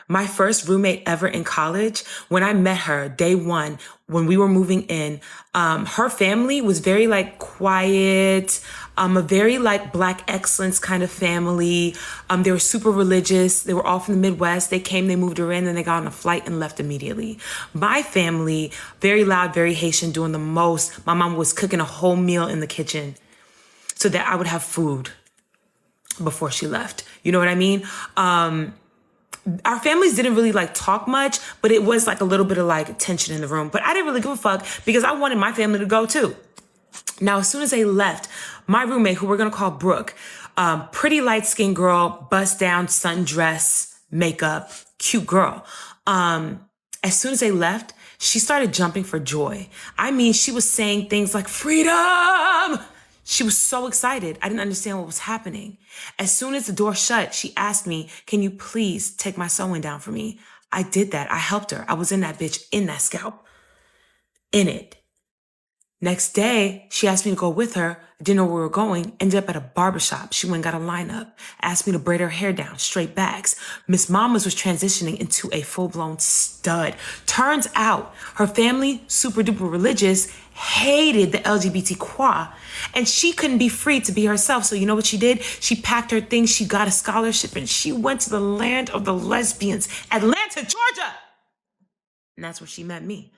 My first roommate ever in college, when I met her, day one, when we were moving in, her family was very like quiet, a very like Black excellence kind of family. They were super religious. They were all from the Midwest. They came, they moved her in, then they got on a flight and left immediately. My family, very loud, very Haitian, doing the most. My mom was cooking a whole meal in the kitchen so that I would have food before she left. You know what I mean? Our families didn't really like talk much, but it was like a little bit of like tension in the room. But I didn't really give a fuck because I wanted my family to go too. Now, as soon as they left, my roommate, who we're going to call Brooke, pretty light skinned girl, bust down, sundress, makeup, cute girl. As soon as they left, she started jumping for joy. I mean, she was saying things like freedom. She was so excited. I didn't understand what was happening. As soon as the door shut, she asked me, can you please take my sewing down for me? I did that. I helped her. I was in that bitch, in that scalp, in it. Next day, she asked me to go with her. I didn't know where we were going. Ended up at a barbershop. She went and got a lineup. Asked me to braid her hair down, straight backs. Miss Mamas was transitioning into a full-blown stud. Turns out her family, super duper religious, hated the LGBTQ, and she couldn't be free to be herself. So you know what she did? She packed her things. She got a scholarship and she went to the land of the lesbians, Atlanta, Georgia. And that's where she met me.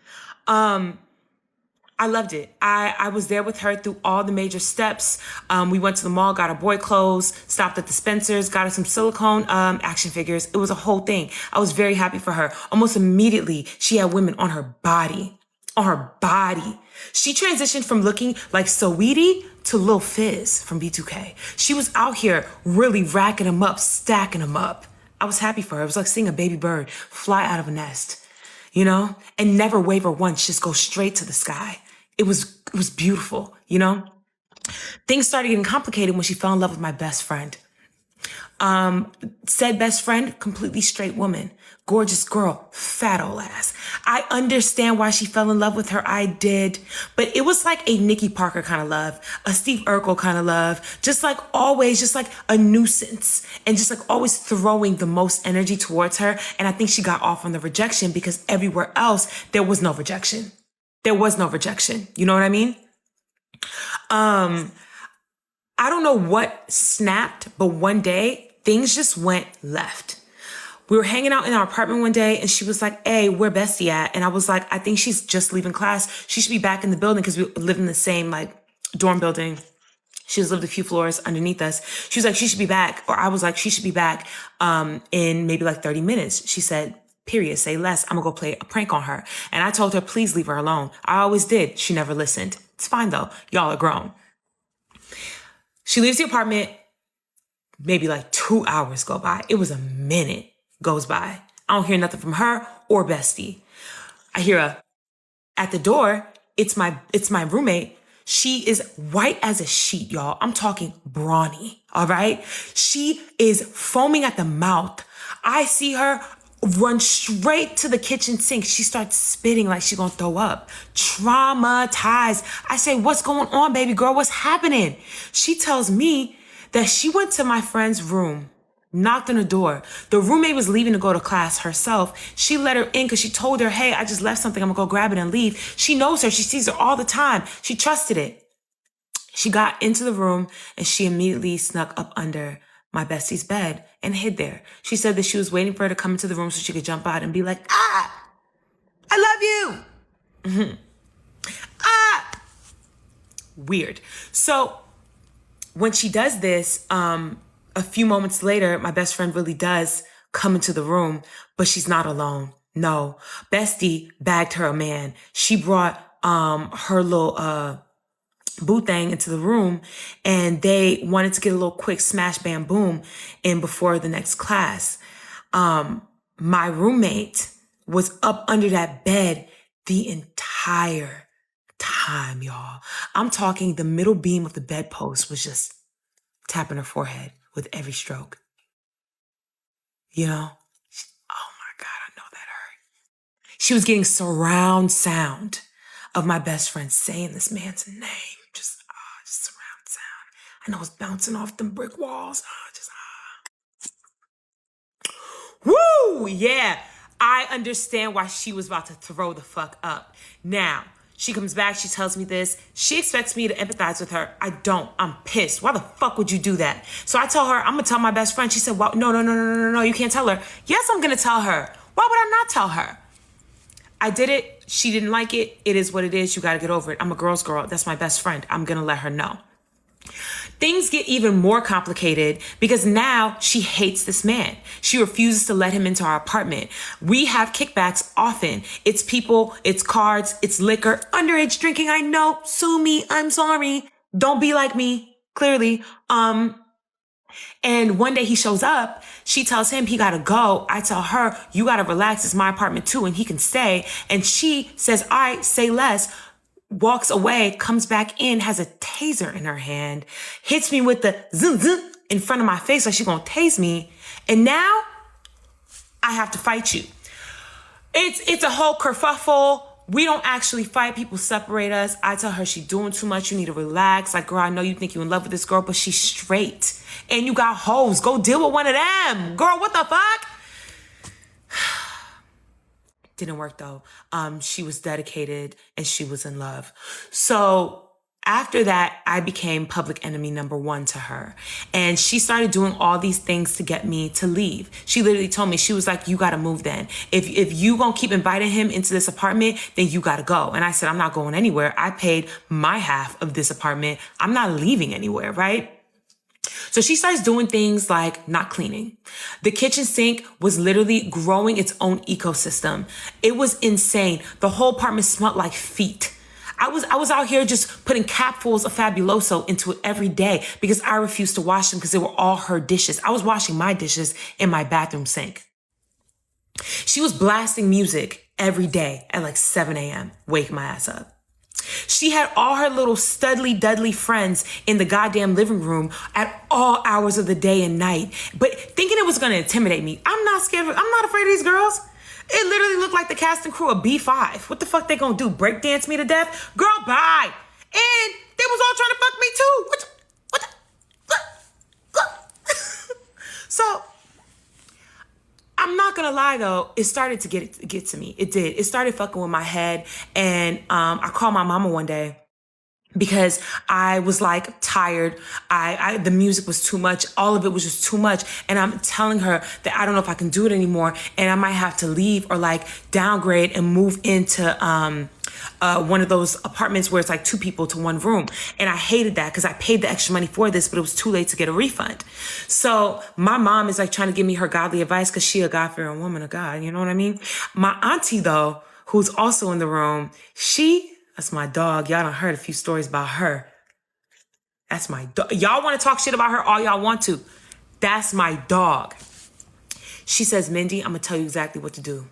I loved it. I was there with her through all the major steps. We went to the mall, got her boy clothes, stopped at the Spencer's, got her some silicone action figures. It was a whole thing. I was very happy for her. Almost immediately, she had women on her body. On her body. She transitioned from looking like Saweetie to Lil Fizz from B2K. She was out here really racking them up, stacking them up. I was happy for her. It was like seeing a baby bird fly out of a nest, you know, and never waver once, just go straight to the sky. It was beautiful, you know? Things started getting complicated when she fell in love with my best friend. Said best friend, completely straight woman, gorgeous girl, fat old ass. I understand why she fell in love with her. I did, but it was like a Nikki Parker kind of love, a Steve Urkel kind of love, just like always, just like a nuisance and just like always throwing the most energy towards her. And I think she got off on the rejection because everywhere else, there was no rejection. There was no rejection. You know what I mean? I don't know what snapped, but one day things just went left. We were hanging out in our apartment one day and she was like, hey, where Bestie at? And I was like, I think she's just leaving class. She should be back in the building because we live in the same like dorm building. She just lived a few floors underneath us. She was like, she should be back. Or I was like, she should be back in maybe like 30 minutes. She said, period, say less. I'm gonna go play a prank on her. And I told her, please leave her alone. I always did. She never listened. It's fine though. Y'all are grown. She leaves the apartment, maybe like 2 hours go by. It was a minute goes by. I don't hear nothing from her or Bestie. I hear at the door, it's my roommate. She is white as a sheet, y'all. I'm talking brawny, all right? She is foaming at the mouth. I see her run straight to the kitchen sink. She starts spitting like she's gonna throw up. Traumatized. I say, what's going on, baby girl? What's happening? She tells me that she went to my friend's room, knocked on the door. The roommate was leaving to go to class herself. She let her in because she told her, hey, I just left something. I'm gonna go grab it and leave. She knows her. She sees her all the time. She trusted it. She got into the room and she immediately snuck up under my bestie's bed and hid there. She said that she was waiting for her to come into the room so she could jump out and be like, ah, I love you. Mm-hmm. Ah, weird. So when she does this, a few moments later, my best friend really does come into the room, but she's not alone. No, Bestie bagged her a man. She brought her little boo thing into the room and they wanted to get a little quick smash bam boom in before the next class. My roommate was up under that bed the entire time, y'all. I'm talking the middle beam of the bedpost was just tapping her forehead with every stroke. You know? Oh my God, I know that hurt. She was getting surround sound of my best friend saying this man's name. Just surround sound. I know it's bouncing off them brick walls. Woo! Woo! Yeah. I understand why she was about to throw the fuck up. Now, she comes back, she tells me this. She expects me to empathize with her. I don't. I'm pissed. Why the fuck would you do that? So I tell her, I'm gonna tell my best friend. She said, well, no, you can't tell her. Yes, I'm gonna tell her. Why would I not tell her? I did it. She didn't like it. It is what it is. You gotta get over it. I'm a girl's girl. That's my best friend. I'm gonna let her know. Things get even more complicated because now she hates this man. She refuses to let him into our apartment. We have kickbacks often. It's people, it's cards, it's liquor, underage drinking. I know. Sue me. I'm sorry. Don't be like me. Clearly. And one day he shows up. She tells him he gotta go. I tell her, you gotta relax. It's my apartment too, and he can stay. And she says, all right, say less. Walks away, comes back in, has a taser in her hand, hits me with the zoom zoom in front of my face like she's gonna tase me. And now I have to fight you. It's a whole kerfuffle. We don't actually fight. People separate us. I tell her she's doing too much. You need to relax. Like, girl, I know you think you're in love with this girl, but she's straight. And you got hoes. Go deal with one of them. Girl, what the fuck? Didn't work though. She was dedicated and she was in love. So after that, I became public enemy number one to her. And she started doing all these things to get me to leave. She literally told me, she was like, you gotta move then. If you gonna keep inviting him into this apartment, then you gotta go. And I said, I'm not going anywhere. I paid my half of this apartment. I'm not leaving anywhere, right? So she starts doing things like not cleaning. The kitchen sink was literally growing its own ecosystem. It was insane. The whole apartment smelled like feet. I was out here just putting capfuls of Fabuloso into it every day because I refused to wash them because they were all her dishes. I was washing my dishes in my bathroom sink. She was blasting music every day at like 7 a.m. Wake my ass up. She had all her little studly dudley friends in the goddamn living room at all hours of the day and night, but thinking it was going to intimidate me. I'm not scared. I'm not afraid of these girls. It literally looked like the cast and crew of B5. What the fuck they gonna do? Break dance me to death? Girl, bye. And they was all trying to fuck me too. So I'm not gonna lie though, it started to get to me. It did. It started fucking with my head. And I called my mama one day because I was like tired. The music was too much. All of it was just too much. And I'm telling her that I don't know if I can do it anymore. And I might have to leave or like downgrade and move into one of those apartments where it's like 2 people to 1 room. And I hated that because I paid the extra money for this, but it was too late to get a refund. So my mom is like trying to give me her godly advice because she a God-fearing woman of God. You know what I mean? My auntie though, who's also in the room, that's my dog. Y'all done heard a few stories about her. That's my dog. Y'all want to talk shit about her all y'all want to. That's my dog. She says, Mindy, I'm going to tell you exactly what to do.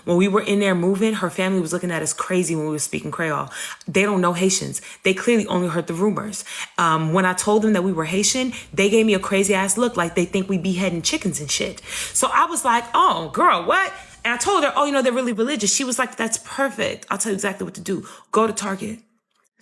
When we were in there moving, her family was looking at us crazy when we were speaking Creole. They don't know Haitians. They clearly only heard the rumors. When I told them that we were Haitian, they gave me a crazy ass look like they think we beheading chickens and shit. So I was like, oh, girl, what? And I told her, oh, they're really religious. She was like, that's perfect. I'll tell you exactly what to do. Go to Target.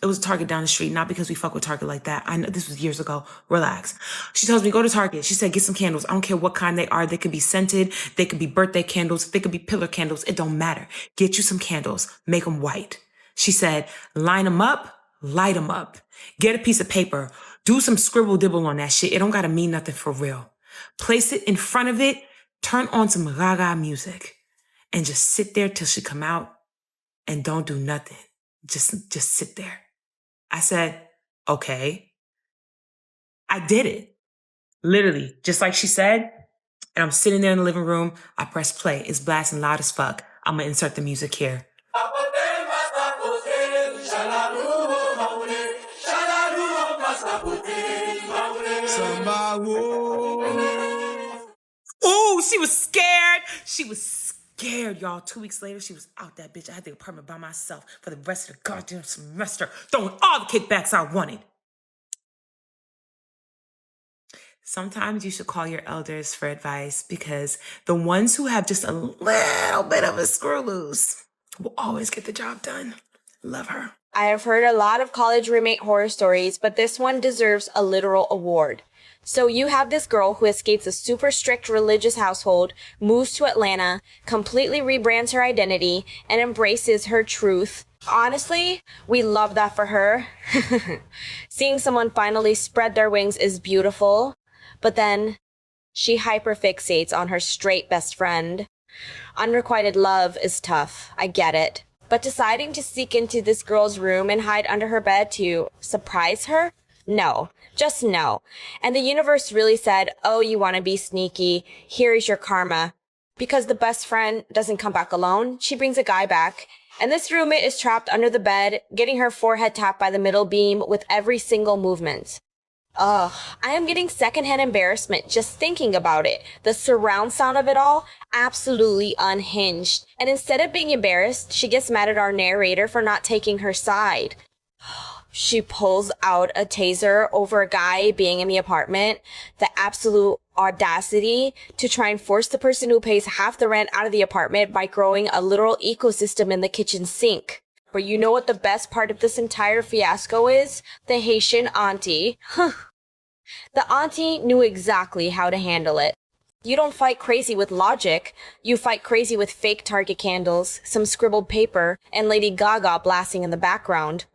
It was a Target down the street, not because we fuck with Target like that. I know this was years ago. Relax. She tells me, go to Target. She said, get some candles. I don't care what kind they are. They could be scented. They could be birthday candles. They could be pillar candles. It don't matter. Get you some candles. Make them white. She said, line them up, light them up. Get a piece of paper. Do some scribble dibble on that shit. It don't gotta mean nothing for real. Place it in front of it. Turn on some gaga music. And just sit there till she come out and don't do nothing. Just sit there. I said, okay. I did it. Literally, just like she said. And I'm sitting there in the living room. I press play. It's blasting loud as fuck. I'm going to insert the music here. Oh, she was scared. She was scared, y'all. 2 weeks later, she was out that bitch. I had the apartment by myself for the rest of the goddamn semester, throwing all the kickbacks I wanted. Sometimes you should call your elders for advice because the ones who have just a little bit of a screw loose will always get the job done. Love her. I have heard a lot of college roommate horror stories, but this one deserves a literal award. So you have this girl who escapes a super strict religious household, moves to Atlanta, completely rebrands her identity, and embraces her truth. Honestly, we love that for her. Seeing someone finally spread their wings is beautiful, but then she hyperfixates on her straight best friend. Unrequited love is tough, I get it. But deciding to sneak into this girl's room and hide under her bed to surprise her? No, just no. And the universe really said, oh, you want to be sneaky, here is your karma. Because the best friend doesn't come back alone, she brings a guy back. And this roommate is trapped under the bed, getting her forehead tapped by the middle beam with every single movement. Ugh, I am getting secondhand embarrassment just thinking about it. The surround sound of it all, absolutely unhinged. And instead of being embarrassed, she gets mad at our narrator for not taking her side. She pulls out a taser over a guy being in the apartment. The absolute audacity to try and force the person who pays half the rent out of the apartment by growing a literal ecosystem in the kitchen sink. But you know what the best part of this entire fiasco is? The Haitian auntie. The auntie knew exactly how to handle it. You don't fight crazy with logic. You fight crazy with fake Target candles, some scribbled paper, and Lady Gaga blasting in the background.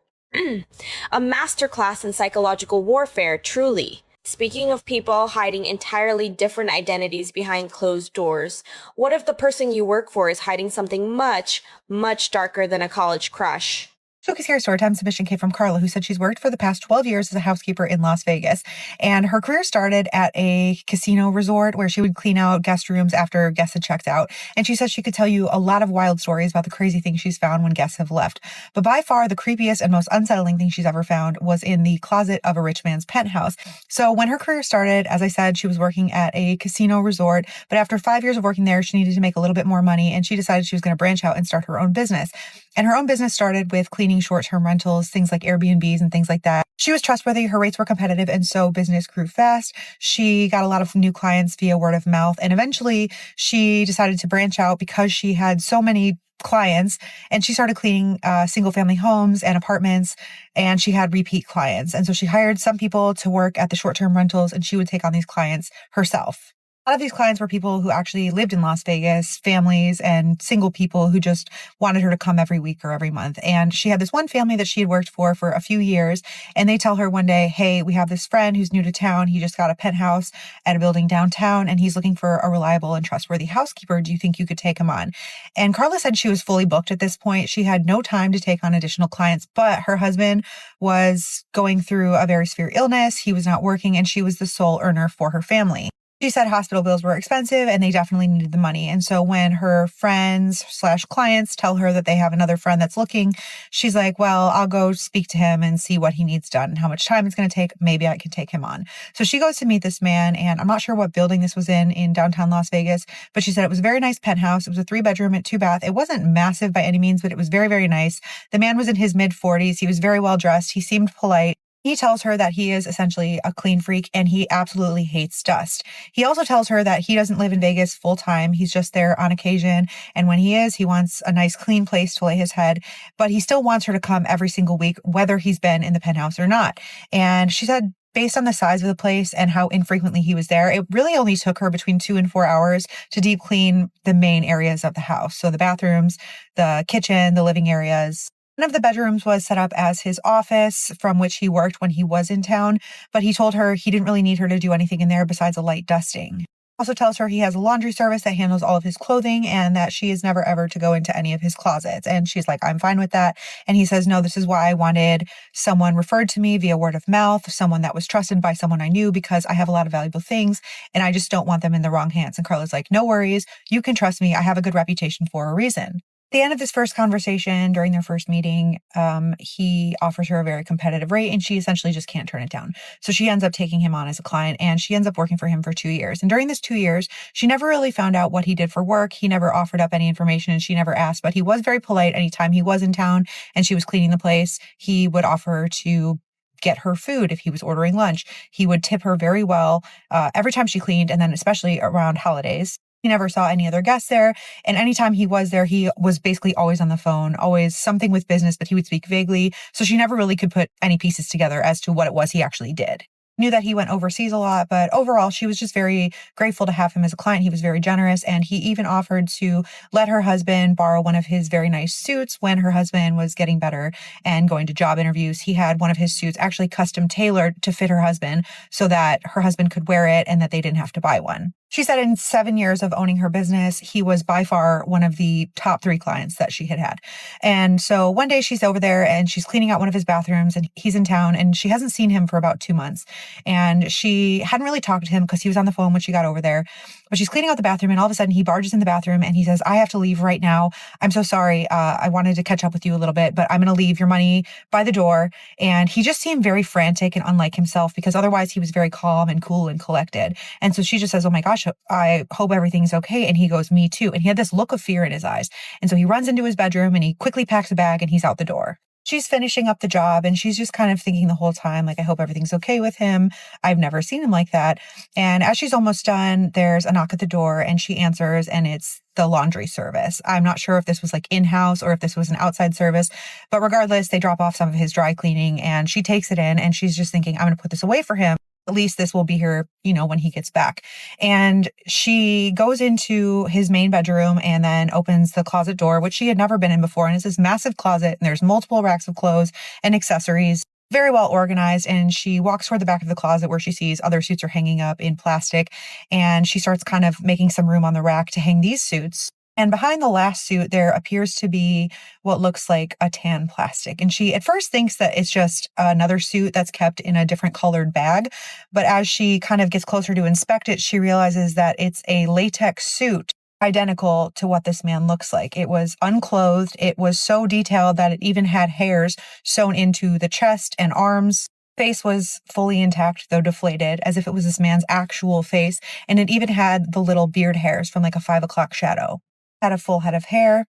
A masterclass in psychological warfare, truly. Speaking of people hiding entirely different identities behind closed doors, what if the person you work for is hiding something much, much darker than a college crush? Showcase Here Storytime submission came from Carla, who said she's worked for the past 12 years as a housekeeper in Las Vegas. And her career started at a casino resort where she would clean out guest rooms after guests had checked out. And she says she could tell you a lot of wild stories about the crazy things she's found when guests have left. But by far, the creepiest and most unsettling thing she's ever found was in the closet of a rich man's penthouse. So when her career started, as I said, she was working at a casino resort. But after 5 years of working there, she needed to make a little bit more money. And she decided she was going to branch out and start her own business. And her own business started with cleaning short-term rentals, things like Airbnbs and things like that. She was trustworthy, her rates were competitive, and so business grew fast. She got a lot of new clients via word of mouth, and eventually she decided to branch out because she had so many clients, and she started cleaning single-family homes and apartments, and she had repeat clients. And so she hired some people to work at the short-term rentals, and she would take on these clients herself. A lot of these clients were people who actually lived in Las Vegas, families and single people who just wanted her to come every week or every month. And she had this one family that she had worked for a few years. And they tell her one day, hey, we have this friend who's new to town. He just got a penthouse at a building downtown and he's looking for a reliable and trustworthy housekeeper. Do you think you could take him on? And Carla said she was fully booked at this point. She had no time to take on additional clients, but her husband was going through a very severe illness. He was not working and she was the sole earner for her family. She said hospital bills were expensive and they definitely needed the money. And so when her friends/clients tell her that they have another friend that's looking, she's like, well, I'll go speak to him and see what he needs done and how much time it's going to take. Maybe I can take him on. So she goes to meet this man, and I'm not sure what building this was in downtown Las Vegas, but she said it was a very nice penthouse. It was a 3-bedroom and 2-bath. It wasn't massive by any means, but it was very, very nice. The man was in his mid-40s. He was very well dressed. He seemed polite. He tells her that he is essentially a clean freak and he absolutely hates dust. He also tells her that he doesn't live in Vegas full time. He's just there on occasion. And when he is, he wants a nice clean place to lay his head, but he still wants her to come every single week, whether he's been in the penthouse or not. And she said, based on the size of the place and how infrequently he was there, it really only took her between 2 and 4 hours to deep clean the main areas of the house. So the bathrooms, the kitchen, the living areas. One of the bedrooms was set up as his office from which he worked when he was in town, but he told her he didn't really need her to do anything in there besides a light dusting. Also tells her he has a laundry service that handles all of his clothing and that she is never ever to go into any of his closets. And she's like, I'm fine with that. And he says, no, this is why I wanted someone referred to me via word of mouth, someone that was trusted by someone I knew because I have a lot of valuable things and I just don't want them in the wrong hands. And Carla's like, no worries. You can trust me. I have a good reputation for a reason. At the end of this first conversation, during their first meeting, he offers her a very competitive rate and she essentially just can't turn it down. So she ends up taking him on as a client and she ends up working for him for 2 years. And during this 2 years, she never really found out what he did for work. He never offered up any information and she never asked, but he was very polite. Anytime he was in town and she was cleaning the place, he would offer to get her food if he was ordering lunch. He would tip her very well every time she cleaned, and then especially around holidays. He never saw any other guests there. And anytime he was there, he was basically always on the phone, always something with business, but he would speak vaguely. So she never really could put any pieces together as to what it was he actually did. Knew that he went overseas a lot, but overall, she was just very grateful to have him as a client. He was very generous, and he even offered to let her husband borrow one of his very nice suits when her husband was getting better and going to job interviews. He had one of his suits actually custom tailored to fit her husband so that her husband could wear it and that they didn't have to buy one. She said in 7 years of owning her business, he was by far one of the top 3 clients that she had had. And so one day she's over there and she's cleaning out one of his bathrooms and he's in town and she hasn't seen him for about 2 months. And she hadn't really talked to him because he was on the phone when she got over there. But she's cleaning out the bathroom and all of a sudden he barges in the bathroom and he says, I have to leave right now. I'm so sorry. I wanted to catch up with you a little bit, but I'm going to leave your money by the door. And he just seemed very frantic and unlike himself because otherwise he was very calm and cool and collected. And so she just says, oh my gosh, I hope everything's okay. And he goes, me too. And he had this look of fear in his eyes. And so he runs into his bedroom and he quickly packs a bag and he's out the door. She's finishing up the job and she's just kind of thinking the whole time, like, I hope everything's okay with him. I've never seen him like that. And as she's almost done, there's a knock at the door and she answers and it's the laundry service. I'm not sure if this was like in-house or if this was an outside service, but regardless, they drop off some of his dry cleaning and she takes it in and she's just thinking, I'm going to put this away for him. At least this will be here, when he gets back. And she goes into his main bedroom and then opens the closet door, which she had never been in before. And it's this massive closet and there's multiple racks of clothes and accessories, very well organized. And she walks toward the back of the closet where she sees other suits are hanging up in plastic. And she starts kind of making some room on the rack to hang these suits. And behind the last suit, there appears to be what looks like a tan plastic. And she at first thinks that it's just another suit that's kept in a different colored bag. But as she kind of gets closer to inspect it, she realizes that it's a latex suit identical to what this man looks like. It was unclothed. It was so detailed that it even had hairs sewn into the chest and arms. Face was fully intact, though deflated, as if it was this man's actual face. And it even had the little beard hairs from like a 5 o'clock shadow. Had a full head of hair.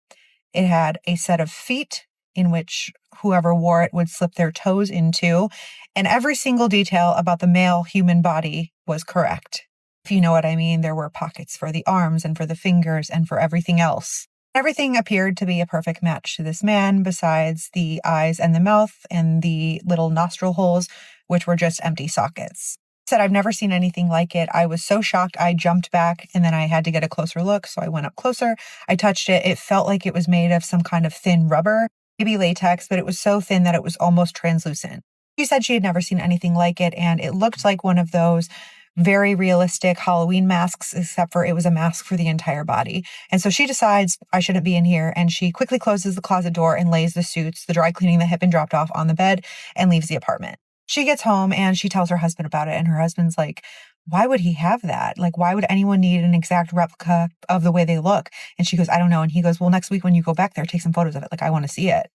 It had a set of feet in which whoever wore it would slip their toes into. And every single detail about the male human body was correct. If you know what I mean, there were pockets for the arms and for the fingers and for everything else. Everything appeared to be a perfect match to this man, besides the eyes and the mouth and the little nostril holes, which were just empty sockets. Said, I've never seen anything like it. I was so shocked. I jumped back and then I had to get a closer look. So I went up closer. I touched it. It felt like it was made of some kind of thin rubber, maybe latex, but it was so thin that it was almost translucent. She said she had never seen anything like it. And it looked like one of those very realistic Halloween masks, except for it was a mask for the entire body. And so she decides I shouldn't be in here. And she quickly closes the closet door and lays the suits, the dry cleaning that had been dropped off, on the bed and leaves the apartment. She gets home and she tells her husband about it. And her husband's like, why would he have that? Like, why would anyone need an exact replica of the way they look? And she goes, I don't know. And he goes, well, next week when you go back there, take some photos of it. Like, I want to see it.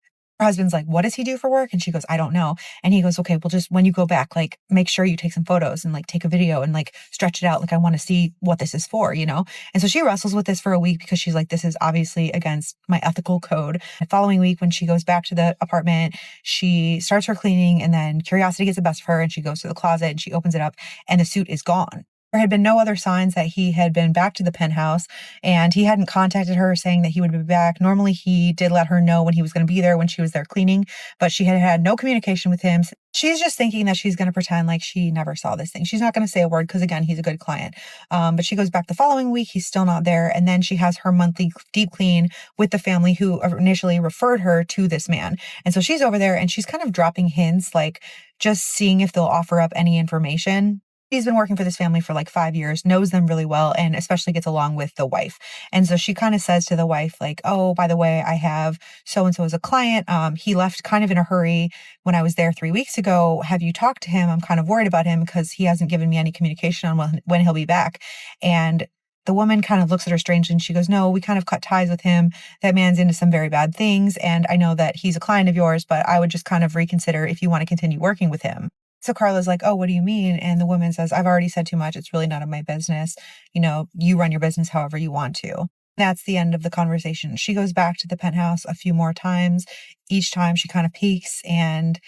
Her husband's like, what does he do for work? And she goes, I don't know. And he goes, okay, well, just when you go back, like, make sure you take some photos and like take a video and like stretch it out. Like, I want to see what this is for, And so she wrestles with this for a week because she's like, this is obviously against my ethical code. The following week, when she goes back to the apartment, she starts her cleaning and then curiosity gets the best of her and she goes to the closet and she opens it up and the suit is gone. There had been no other signs that he had been back to the penthouse, and he hadn't contacted her saying that he would be back. Normally, he did let her know when he was going to be there when she was there cleaning, but she had had no communication with him. She's just thinking that she's going to pretend like she never saw this thing. She's not going to say a word because, again, he's a good client. But she goes back the following week. He's still not there. And then she has her monthly deep clean with the family who initially referred her to this man. And so she's over there and she's kind of dropping hints, like just seeing if they'll offer up any information. He's been working for this family for like 5 years, knows them really well, and especially gets along with the wife. And so she kind of says to the wife, like, oh, by the way, I have so-and-so as a client. He left kind of in a hurry when I was there 3 weeks ago. Have you talked to him? I'm kind of worried about him because he hasn't given me any communication on when he'll be back. And the woman kind of looks at her strangely and she goes, no, we kind of cut ties with him. That man's into some very bad things. And I know that he's a client of yours, but I would just kind of reconsider if you want to continue working with him. So Carla's like, oh, what do you mean? And the woman says, I've already said too much. It's really none of my business. You run your business however you want to. That's the end of the conversation. She goes back to the penthouse a few more times. Each time she kind of peeks and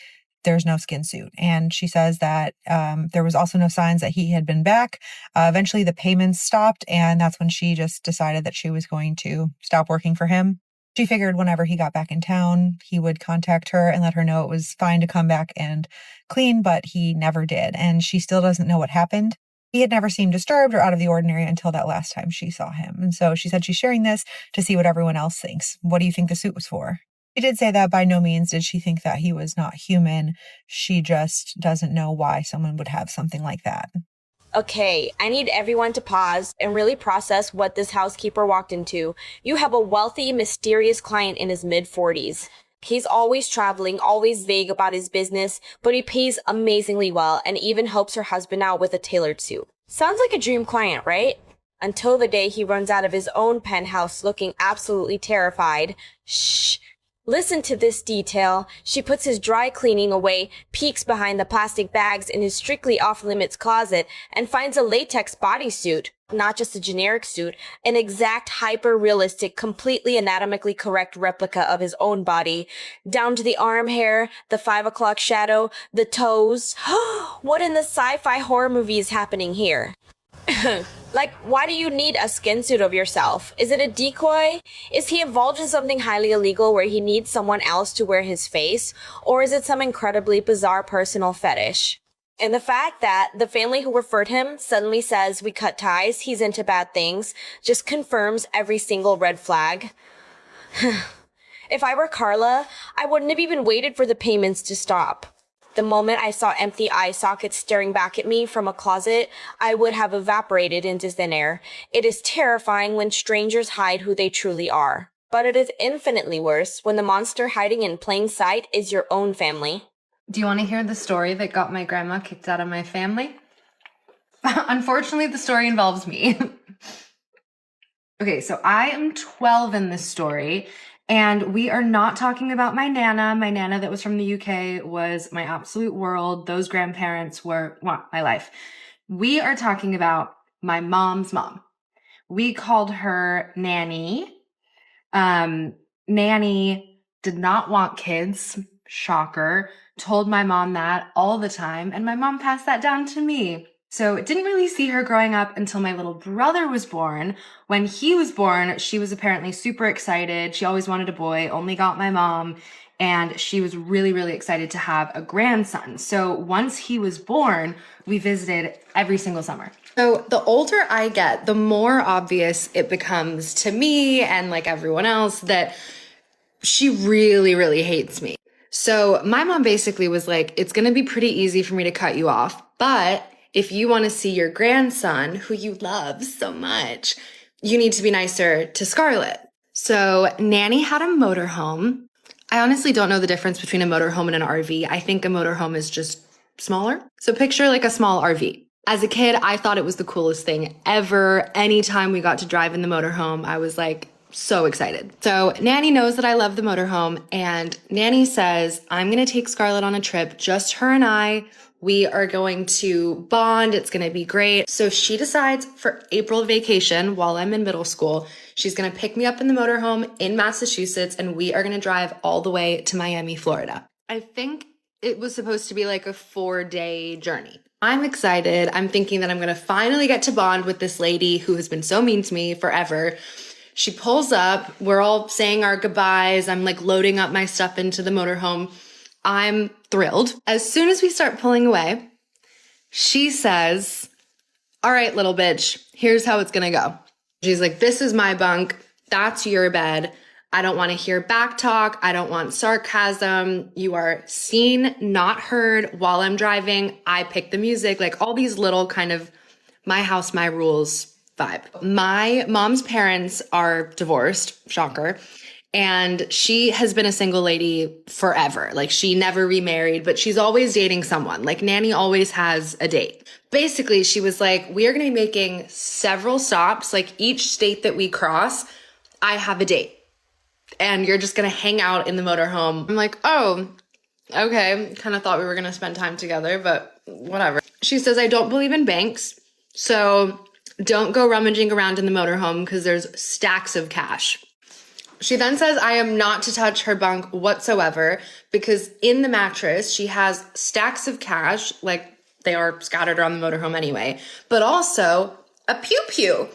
there's no skin suit. And she says that there was also no signs that he had been back. Eventually the payments stopped. And that's when she just decided that she was going to stop working for him. She figured whenever he got back in town, he would contact her and let her know it was fine to come back and clean, but he never did. And she still doesn't know what happened. He had never seemed disturbed or out of the ordinary until that last time she saw him. And so she said she's sharing this to see what everyone else thinks. What do you think the suit was for? She did say that by no means did she think that he was not human. She just doesn't know why someone would have something like that. Okay, I need everyone to pause and really process what this housekeeper walked into. You have a wealthy, mysterious client in his mid-40s. He's always traveling, always vague about his business, but he pays amazingly well and even helps her husband out with a tailored suit. Sounds like a dream client, right? Until the day he runs out of his own penthouse looking absolutely terrified. Shh. Listen to this detail. She puts his dry cleaning away, peeks behind the plastic bags in his strictly off-limits closet, and finds a latex bodysuit. Not just a generic suit, an exact, hyper-realistic, completely anatomically correct replica of his own body. Down to the arm hair, the 5 o'clock shadow, the toes. What in the sci-fi horror movie is happening here? Like, why do you need a skin suit of yourself? Is it a decoy? Is he involved in something highly illegal where he needs someone else to wear his face? Or is it some incredibly bizarre personal fetish? And the fact that the family who referred him suddenly says we cut ties, he's into bad things, just confirms every single red flag. If I were Carla, I wouldn't have even waited for the payments to stop. The moment I saw empty eye sockets staring back at me from a closet, I would have evaporated into thin air. It is terrifying when strangers hide who they truly are. But it is infinitely worse when the monster hiding in plain sight is your own family. Do you want to hear the story that got my grandma kicked out of my family? Unfortunately, the story involves me. Okay, so I am 12 in this story, and we are not talking about my Nana. My Nana that was from the UK was my absolute world. Those grandparents were, well, my life. We are talking about my mom's mom. We called her Nanny. Nanny did not want kids. Shocker. Told my mom that all the time, and my mom passed that down to me. So didn't really see her growing up until my little brother was born. When he was born, she was apparently super excited. She always wanted a boy, only got my mom, and she was really, really excited to have a grandson. So once he was born, we visited every single summer. So the older I get, the more obvious it becomes to me and like everyone else that she really, really hates me. So my mom basically was like, it's going to be pretty easy for me to cut you off, but if you want to see your grandson, who you love so much, you need to be nicer to Scarlett. So Nanny had a motorhome. I honestly don't know the difference between a motorhome and an RV. I think a motorhome is just smaller. So picture like a small RV. As a kid, I thought it was the coolest thing ever. Anytime we got to drive in the motorhome, I was like, so excited. So Nanny knows that I love the motorhome, and Nanny says, I'm going to take Scarlett on a trip, just her and I. We are going to bond. It's going to be great. So she decides for April vacation while I'm in middle school, she's going to pick me up in the motorhome in Massachusetts, and we are going to drive all the way to Miami, Florida. I think it was supposed to be like a 4-day journey. I'm excited. I'm thinking that I'm going to finally get to bond with this lady who has been so mean to me forever. She pulls up. We're all saying our goodbyes. I'm like loading up my stuff into the motorhome. I'm thrilled. As soon as we start pulling away, she says, all right, little bitch, here's how it's going to go. She's like, this is my bunk. That's your bed. I don't want to hear back talk. I don't want sarcasm. You are seen, not heard while I'm driving. I pick the music, like all these little kind of my house, my rules vibe. My mom's parents are divorced, shocker. And she has been a single lady forever. Like she never remarried, but she's always dating someone. Like Nanny always has a date. Basically, she was like, we are going to be making several stops. Like each state that we cross, I have a date. And you're just going to hang out in the motorhome. I'm like, oh, okay. Kind of thought we were going to spend time together, but whatever. She says, I don't believe in banks. So don't go rummaging around in the motorhome because there's stacks of cash. She then says I am not to touch her bunk whatsoever because in the mattress, she has stacks of cash, like they are scattered around the motorhome anyway, but also a pew-pew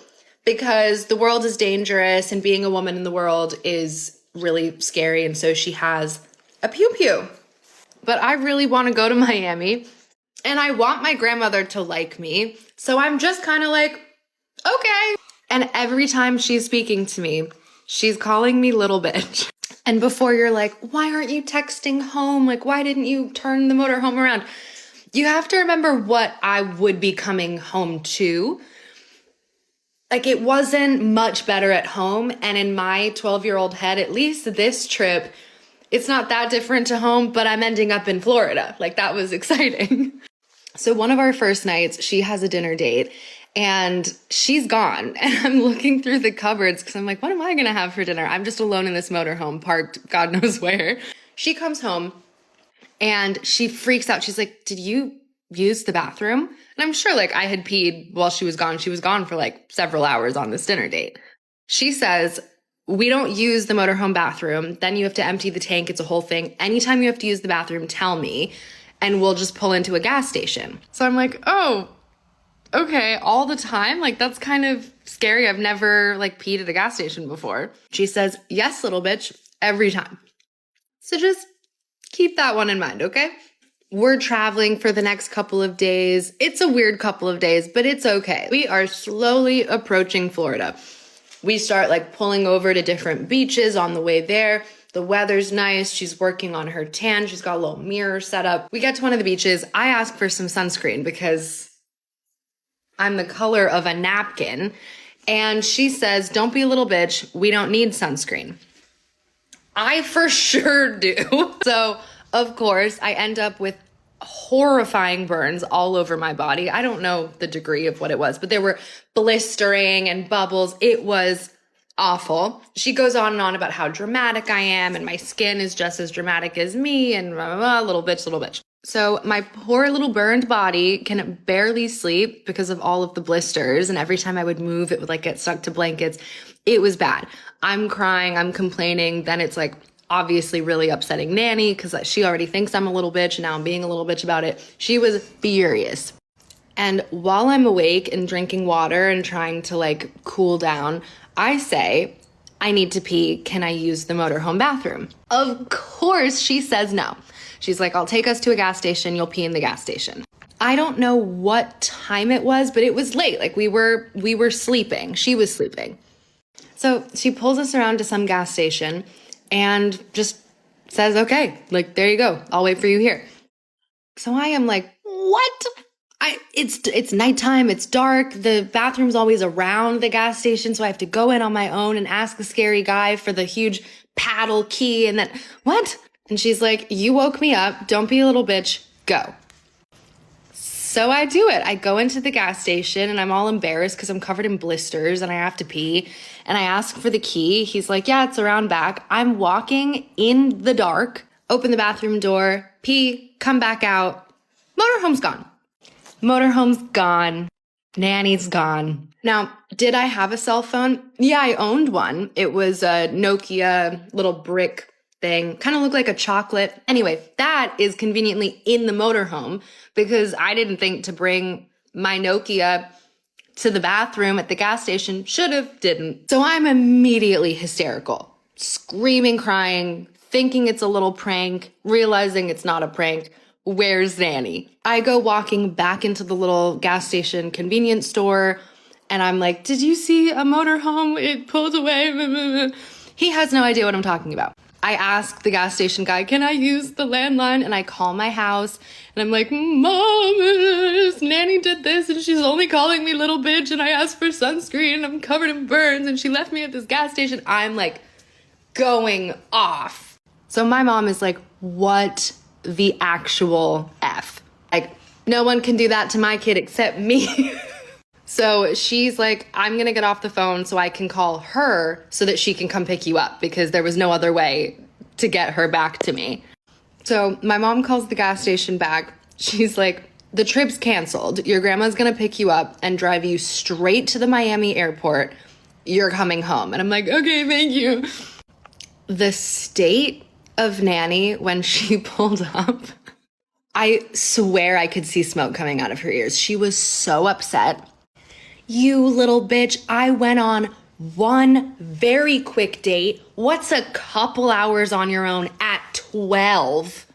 because the world is dangerous and being a woman in the world is really scary. And so she has a pew pew. But I really want to go to Miami and I want my grandmother to like me. So I'm just kind of like, okay. And every time she's speaking to me, she's calling me little bitch. And before you're like, why aren't you texting home? Like, why didn't you turn the motorhome around? You have to remember what I would be coming home to. Like, it wasn't much better at home. And in my 12-year-old head, at least this trip, it's not that different to home, but I'm ending up in Florida. Like, that was exciting. So one of our first nights, she has a dinner date and she's gone. And I'm looking through the cupboards because I'm like, what am I going to have for dinner? I'm just alone in this motorhome parked God knows where. She comes home and she freaks out. She's like, did you use the bathroom? And I'm sure like I had peed while she was gone. She was gone for like several hours on this dinner date. She says, we don't use the motorhome bathroom. Then you have to empty the tank. It's a whole thing. Anytime you have to use the bathroom, tell me and we'll just pull into a gas station. So I'm like, oh, okay, all the time? Like, that's kind of scary. I've never like peed at a gas station before. She says, yes, little bitch, every time. So just keep that one in mind, okay? We're traveling for the next couple of days. It's a weird couple of days, but it's okay. We are slowly approaching Florida. We start like pulling over to different beaches on the way there. The weather's nice. She's working on her tan. She's got a little mirror set up. We get to one of the beaches. I ask for some sunscreen because I'm the color of a napkin. And she says, don't be a little bitch. We don't need sunscreen. I for sure do. So, of course, I end up with horrifying burns all over my body. I don't know the degree of what it was, but there were blistering and bubbles. It was awful. She goes on and on about how dramatic I am and my skin is just as dramatic as me and blah, blah, blah, little bitch, little bitch. So my poor little burned body can barely sleep because of all of the blisters. And every time I would move, it would like get stuck to blankets. It was bad. I'm crying. I'm complaining. Then it's like obviously really upsetting Nanny because she already thinks I'm a little bitch. And now I'm being a little bitch about it. She was furious. And while I'm awake and drinking water and trying to like cool down, I say, I need to pee. Can I use the motorhome bathroom? Of course, she says no. She's like, I'll take us to a gas station. You'll pee in the gas station. I don't know what time it was, but it was late. Like we were sleeping. She was sleeping. So she pulls us around to some gas station and just says, okay, like, there you go. I'll wait for you here. So I am like, what? It's nighttime. It's dark. The bathroom's always around the gas station. So I have to go in on my own and ask the scary guy for the huge paddle key. And then what? And she's like, you woke me up. Don't be a little bitch. Go. So I do it. I go into the gas station and I'm all embarrassed because I'm covered in blisters and I have to pee. And I ask for the key. He's like, yeah, it's around back. I'm walking in the dark, open the bathroom door, pee, come back out. Motorhome's gone. Motorhome's gone. Nanny's gone. Now, did I have a cell phone? Yeah, I owned one. It was a Nokia little brick thing, kind of looked like a chocolate. Anyway, that is conveniently in the motorhome because I didn't think to bring my Nokia to the bathroom at the gas station. Should have, didn't. So I'm immediately hysterical, screaming, crying, thinking it's a little prank, realizing it's not a prank. Where's Nanny? I go walking back into the little gas station convenience store and I'm like, did you see a motorhome? It pulled away. He has no idea what I'm talking about. I ask the gas station guy, can I use the landline? And I call my house and I'm like, Mom, Nanny did this and she's only calling me little bitch and I asked for sunscreen and I'm covered in burns and she left me at this gas station. I'm like going off. So my mom is like, what the actual F? Like, no one can do that to my kid except me. So she's like, I'm going to get off the phone so I can call her so that she can come pick you up because there was no other way to get her back to me. So my mom calls the gas station back. She's like, the trip's canceled. Your grandma's going to pick you up and drive you straight to the Miami airport. You're coming home. And I'm like, okay, thank you. The state of Nanny when she pulled up, I swear I could see smoke coming out of her ears. She was so upset. You little bitch, I went on one very quick date. What's a couple hours on your own at 12?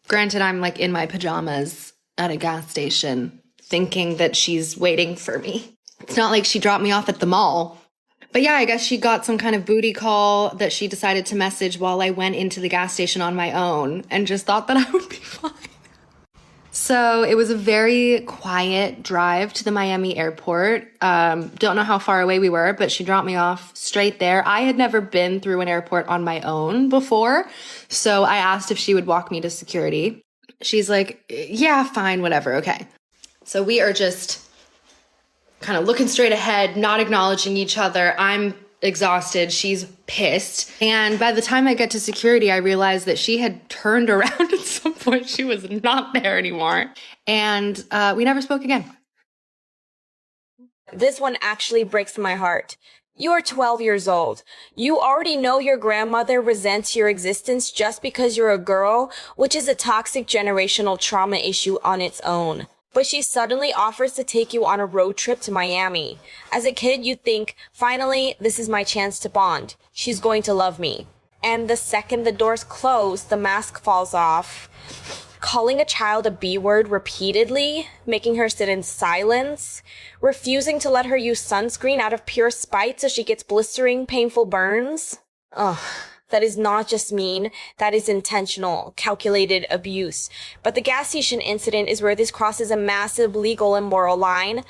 Granted, I'm like in my pajamas at a gas station thinking that she's waiting for me. It's not like she dropped me off at the mall. But yeah, I guess she got some kind of booty call that she decided to message while I went into the gas station on my own and just thought that I would be fine. So it was a very quiet drive to the Miami airport. Don't know how far away we were, but she dropped me off straight there. I had never been through an airport on my own before, so I asked if she would walk me to security. She's like, yeah, fine, whatever, okay. So we are just kind of looking straight ahead, not acknowledging each other. I'm exhausted. She's pissed. And by the time I get to security, I realized that she had turned around at some point. She was not there anymore. And we never spoke again. This one actually breaks my heart. You're 12 years old. You already know your grandmother resents your existence just because you're a girl, which is a toxic generational trauma issue on its own. But she suddenly offers to take you on a road trip to Miami. As a kid, you think, finally, this is my chance to bond. She's going to love me. And the second the doors close, the mask falls off. Calling a child a B word repeatedly, making her sit in silence, refusing to let her use sunscreen out of pure spite so she gets blistering, painful burns. Ugh. That is not just mean, that is intentional, calculated abuse. But the gas station incident is where this crosses a massive legal and moral line.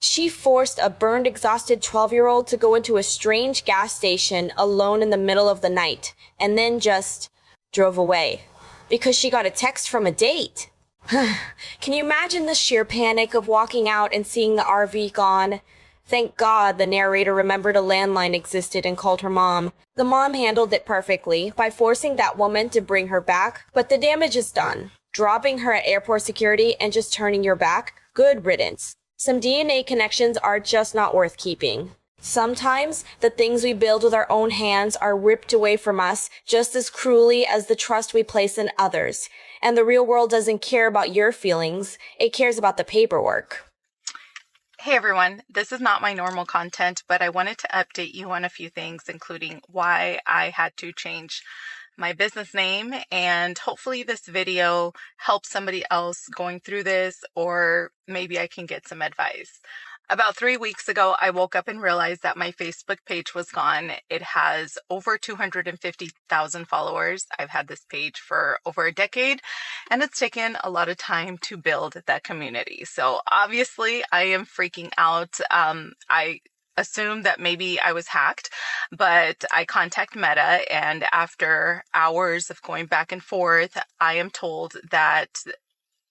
She forced a burned, exhausted 12-year-old to go into a strange gas station alone in the middle of the night, and then just drove away. Because she got a text from a date. Can you imagine the sheer panic of walking out and seeing the RV gone? Thank God the narrator remembered a landline existed and called her mom. The mom handled it perfectly by forcing that woman to bring her back, but the damage is done. Dropping her at airport security and just turning your back? Good riddance. Some DNA connections are just not worth keeping. Sometimes the things we build with our own hands are ripped away from us just as cruelly as the trust we place in others. And the real world doesn't care about your feelings. It cares about the paperwork. Hey everyone, this is not my normal content, but I wanted to update you on a few things, including why I had to change my business name, and hopefully this video helps somebody else going through this, or maybe I can get some advice. About 3 weeks ago, I woke up and realized that my Facebook page was gone. It has over 250,000 followers. I've had this page for over a decade, and it's taken a lot of time to build that community. So obviously, I am freaking out. I assumed that maybe I was hacked, but I contact Meta, and after hours of going back and forth, I am told that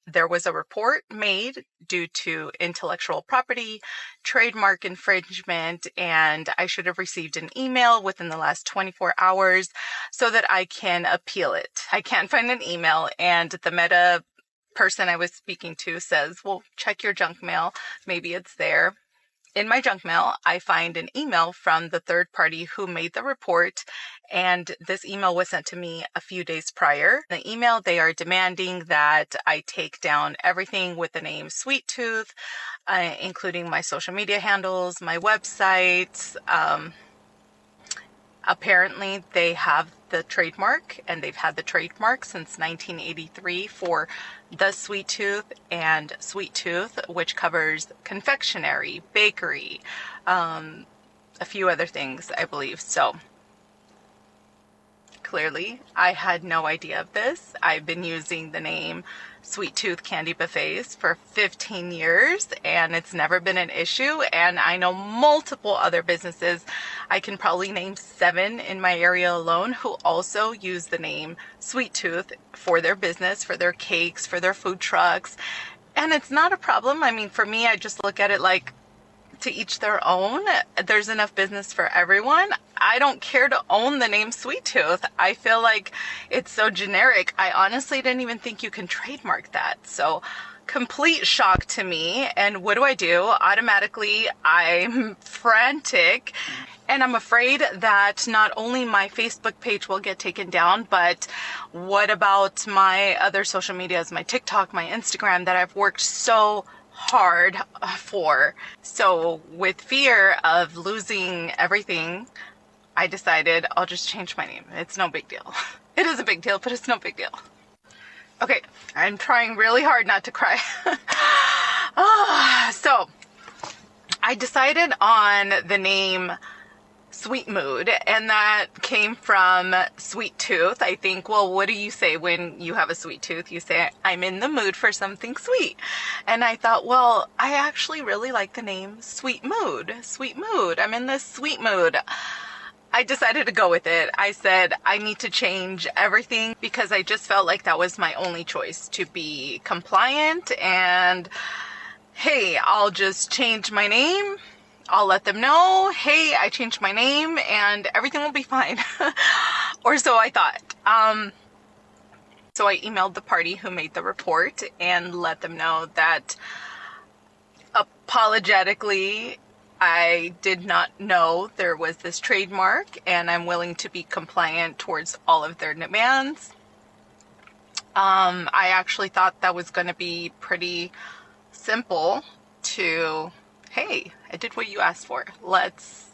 there was a report made due to intellectual property, trademark infringement, and I should have received an email within the last 24 hours so that I can appeal it. I can't find an email, and the Meta person I was speaking to says, well, check your junk mail. Maybe it's there. In my junk mail, I find an email from the third party who made the report, and this email was sent to me a few days prior. The email, they are demanding that I take down everything with the name Sweet Tooth, including my social media handles, my websites. Apparently, they have the trademark, and they've had the trademark since 1983 for the Sweet Tooth and Sweet Tooth, which covers confectionery, bakery, a few other things, I believe. So clearly, I had no idea of this. I've been using the name Sweet Tooth Candy Buffets for 15 years, and it's never been an issue. And I know multiple other businesses, I can probably name 7 in my area alone, who also use the name Sweet Tooth for their business, for their cakes, for their food trucks. And it's not a problem. I mean, for me, I just look at it like, to each their own. There's enough business for everyone. I don't care to own the name Sweet Tooth. I feel like it's so generic. I honestly didn't even think you can trademark that. So complete shock to me. And what do? Automatically, I'm frantic. And I'm afraid that not only my Facebook page will get taken down, but what about my other social medias, my TikTok, my Instagram, that I've worked so hard for. So with fear of losing everything, I decided I'll just change my name. It's no big deal. It is a big deal, but it's no big deal. Okay, I'm trying really hard not to cry. So I decided on the name Sweet Mood, and that came from sweet tooth. I think, well, what do you say when you have a sweet tooth? You say, I'm in the mood for something sweet. And I thought, well, I actually really like the name Sweet Mood. Sweet Mood. I'm in this sweet mood. I decided to go with it. I said, I need to change everything because I just felt like that was my only choice to be compliant. And hey, I'll just change my name. I'll let them know, hey, I changed my name and everything will be fine. Or so I thought. So I emailed the party who made the report and let them know that apologetically, I did not know there was this trademark and I'm willing to be compliant towards all of their demands. I actually thought that was going to be pretty simple to, hey, I did what you asked for. Let's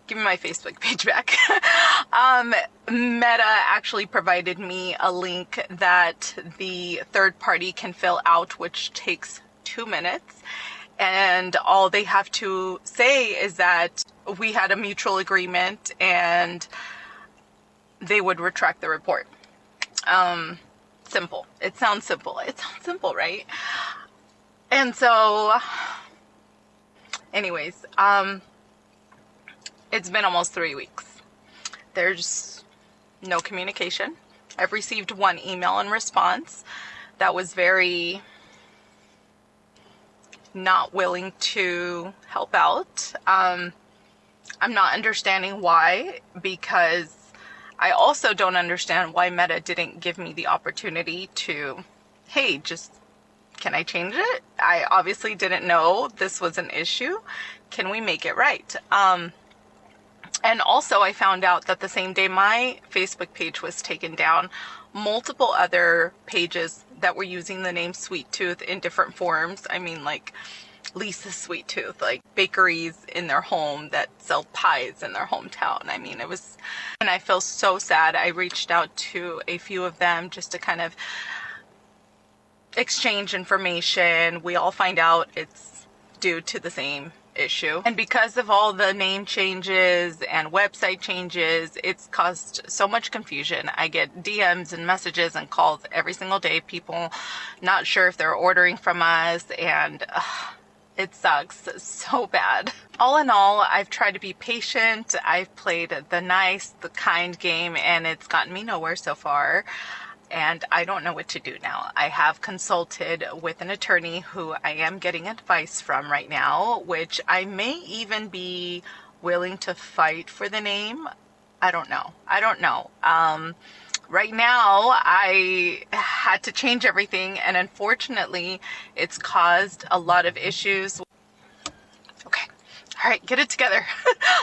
give me my Facebook page back. Meta actually provided me a link that the third party can fill out, which takes 2 minutes. And all they have to say is that we had a mutual agreement and they would retract the report. Simple. It sounds simple. It sounds simple, right? And so, anyways, it's been almost 3 weeks. There's no communication. I've received one email in response that was very not willing to help out. I'm not understanding why, because I also don't understand why Meta didn't give me the opportunity to, hey, just, can I change it? I obviously didn't know this was an issue. Can we make it right? And also I found out that the same day my Facebook page was taken down, multiple other pages that were using the name Sweet Tooth in different forms. I mean, like Lisa's Sweet Tooth, like bakeries in their home that sell pies in their hometown. I mean, it was, and I feel so sad. I reached out to a few of them just to kind of exchange information. We all find out it's due to the same issue. And because of all the name changes and website changes, it's caused so much confusion. I get DMs and messages and calls every single day, people not sure if they're ordering from us, and it sucks so bad. All in all, I've tried to be patient. I've played the nice, the kind game, and it's gotten me nowhere so far. And I don't know what to do now. I have consulted with an attorney who I am getting advice from right now, which I may even be willing to fight for the name. I don't know. Right now, I had to change everything, and unfortunately, it's caused a lot of issues. Okay. All right, get it together.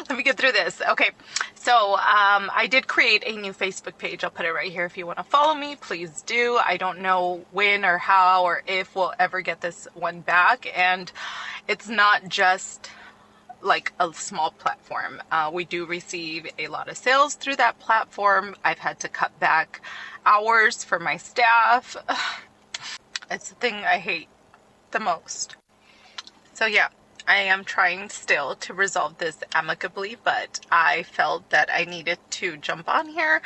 Let me get through this. Okay, so I did create a new Facebook page. I'll put it right here. If you want to follow me, please do. I don't know when or how or if we'll ever get this one back. And it's not just like a small platform. We do receive a lot of sales through that platform. I've had to cut back hours for my staff. It's the thing I hate the most. So yeah. I am trying still to resolve this amicably, but I felt that I needed to jump on here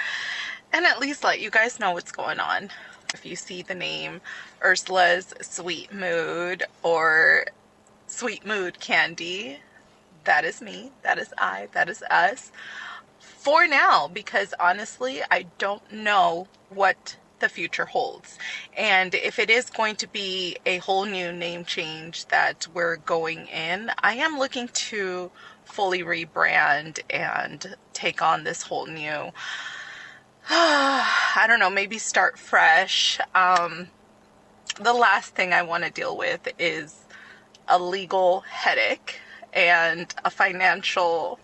and at least let you guys know what's going on. If you see the name Ursula's Sweet Mood or Sweet Mood Candy, that is me, that is I, that is us. For now, because honestly, I don't know what the future holds. And if it is going to be a whole new name change that we're going in, I am looking to fully rebrand and take on this whole new, I don't know, maybe start fresh. The last thing I want to deal with is a legal headache and a financial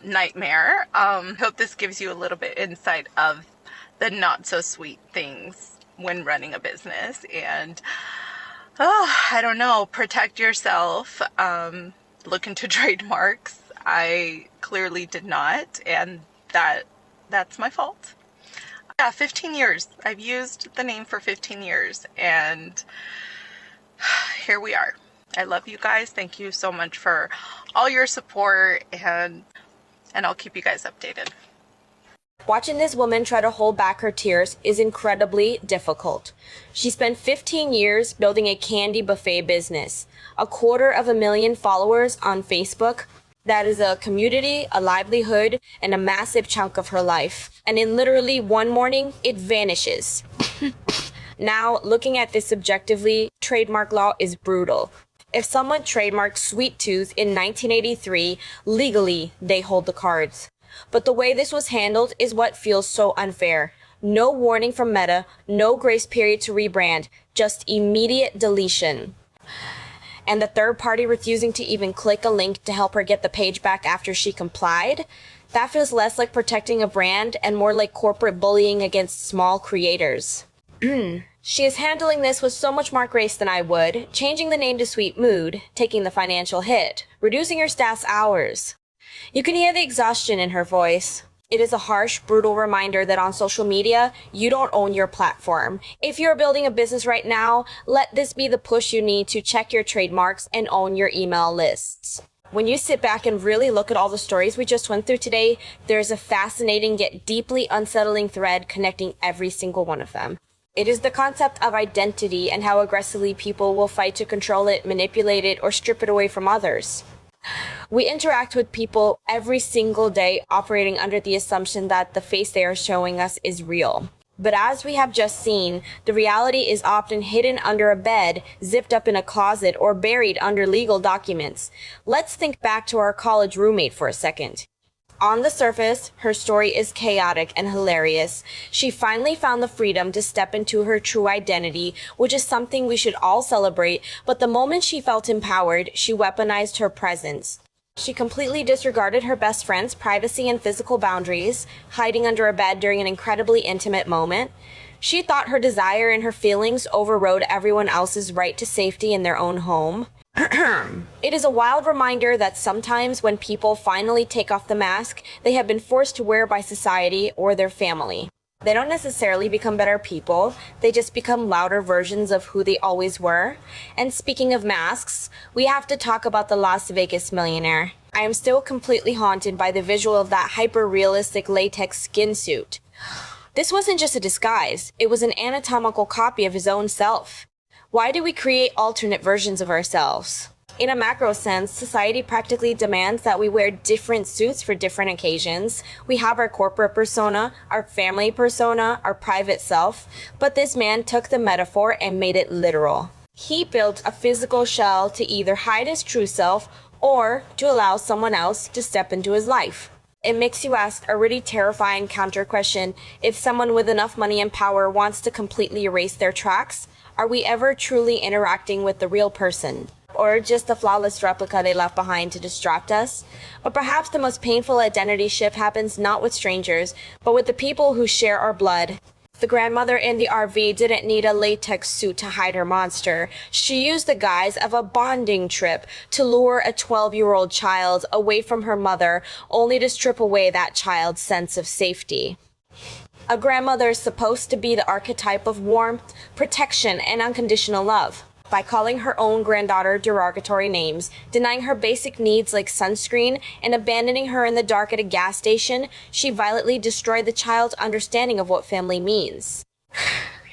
nightmare. Hope this gives you a little bit insight of the not so sweet things when running a business. And I don't know. Protect yourself. Look into trademarks. I clearly did not, and that's my fault. Yeah, 15 years. I've used the name for 15 years, and here we are. I love you guys. Thank you so much for all your support, and I'll keep you guys updated. Watching this woman try to hold back her tears is incredibly difficult. She spent 15 years building a candy buffet business, 250,000 followers on Facebook. That is a community, a livelihood, and a massive chunk of her life. And in literally one morning, it vanishes. Now, looking at this subjectively, trademark law is brutal. If someone trademarked Sweet Tooth in 1983, legally, they hold the cards. But the way this was handled is what feels so unfair. No warning from Meta, no grace period to rebrand, just immediate deletion. And the third party refusing to even click a link to help her get the page back after she complied? That feels less like protecting a brand and more like corporate bullying against small creators. She is handling this with so much more grace than I would, changing the name to Sweet Mood, taking the financial hit, reducing her staff's hours. You can hear the exhaustion in her voice. It is a harsh, brutal reminder that on social media, you don't own your platform. If you're building a business right now, let this be the push you need to check your trademarks and own your email lists. When you sit back and really look at all the stories we just went through today, there's a fascinating yet deeply unsettling thread connecting every single one of them. It is the concept of identity and how aggressively people will fight to control it, manipulate it, or strip it away from others. We interact with people every single day operating under the assumption that the face they are showing us is real. But as we have just seen, the reality is often hidden under a bed, zipped up in a closet, or buried under legal documents. Let's think back to our college roommate for a second. On the surface, her story is chaotic and hilarious. She finally found the freedom to step into her true identity, which is something we should all celebrate, but the moment she felt empowered, she weaponized her presence. She completely disregarded her best friend's privacy and physical boundaries, hiding under a bed during an incredibly intimate moment. She thought her desire and her feelings overrode everyone else's right to safety in their own home. It is a wild reminder that sometimes when people finally take off the mask they have been forced to wear by society or their family, they don't necessarily become better people, they just become louder versions of who they always were. And speaking of masks, we have to talk about the Las Vegas millionaire. I am still completely haunted by the visual of that hyper-realistic latex skin suit. This wasn't just a disguise, it was an anatomical copy of his own self. Why do we create alternate versions of ourselves? In a macro sense, society practically demands that we wear different suits for different occasions. We have our corporate persona, our family persona, our private self, but this man took the metaphor and made it literal. He built a physical shell to either hide his true self or to allow someone else to step into his life. It makes you ask a really terrifying counter question. If someone with enough money and power wants to completely erase their tracks, are we ever truly interacting with the real person? Or just a flawless replica they left behind to distract us? But perhaps the most painful identity shift happens not with strangers, but with the people who share our blood. The grandmother in the RV didn't need a latex suit to hide her monster. She used the guise of a bonding trip to lure a 12-year-old child away from her mother, only to strip away that child's sense of safety. A grandmother is supposed to be the archetype of warmth, protection, and unconditional love. By calling her own granddaughter derogatory names, denying her basic needs like sunscreen, and abandoning her in the dark at a gas station, she violently destroyed the child's understanding of what family means.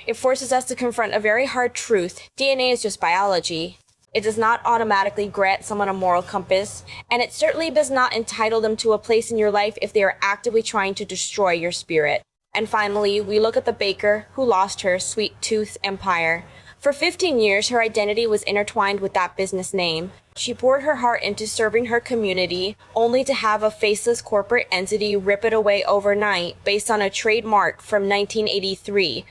It forces us to confront a very hard truth. DNA is just biology. It does not automatically grant someone a moral compass, and it certainly does not entitle them to a place in your life if they are actively trying to destroy your spirit. And finally, we look at the baker who lost her Sweet Tooth empire. For 15 years, her identity was intertwined with that business name. She poured her heart into serving her community, only to have a faceless corporate entity rip it away overnight based on a trademark from 1983.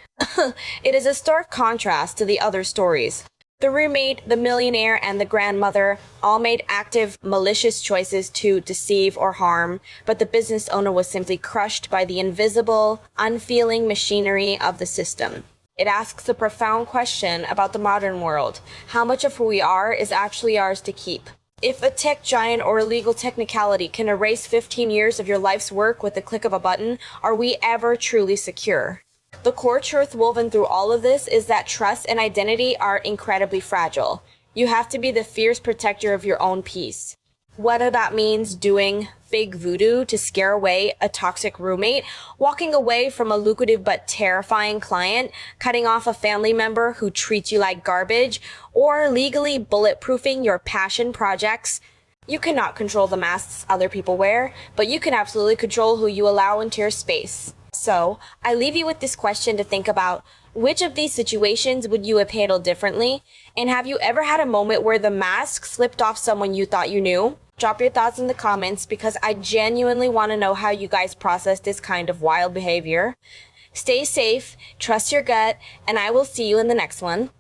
It is a stark contrast to the other stories. The roommate, the millionaire, and the grandmother all made active, malicious choices to deceive or harm, but the business owner was simply crushed by the invisible, unfeeling machinery of the system. It asks a profound question about the modern world. How much of who we are is actually ours to keep? If a tech giant or a legal technicality can erase 15 years of your life's work with the click of a button, are we ever truly secure? The core truth woven through all of this is that trust and identity are incredibly fragile. You have to be the fierce protector of your own peace. Whether that means doing fake voodoo to scare away a toxic roommate, walking away from a lucrative but terrifying client, cutting off a family member who treats you like garbage, or legally bulletproofing your passion projects. You cannot control the masks other people wear, but you can absolutely control who you allow into your space. So, I leave you with this question to think about. Which of these situations would you have handled differently? And have you ever had a moment where the mask slipped off someone you thought you knew? Drop your thoughts in the comments because I genuinely want to know how you guys process this kind of wild behavior. Stay safe, trust your gut, and I will see you in the next one.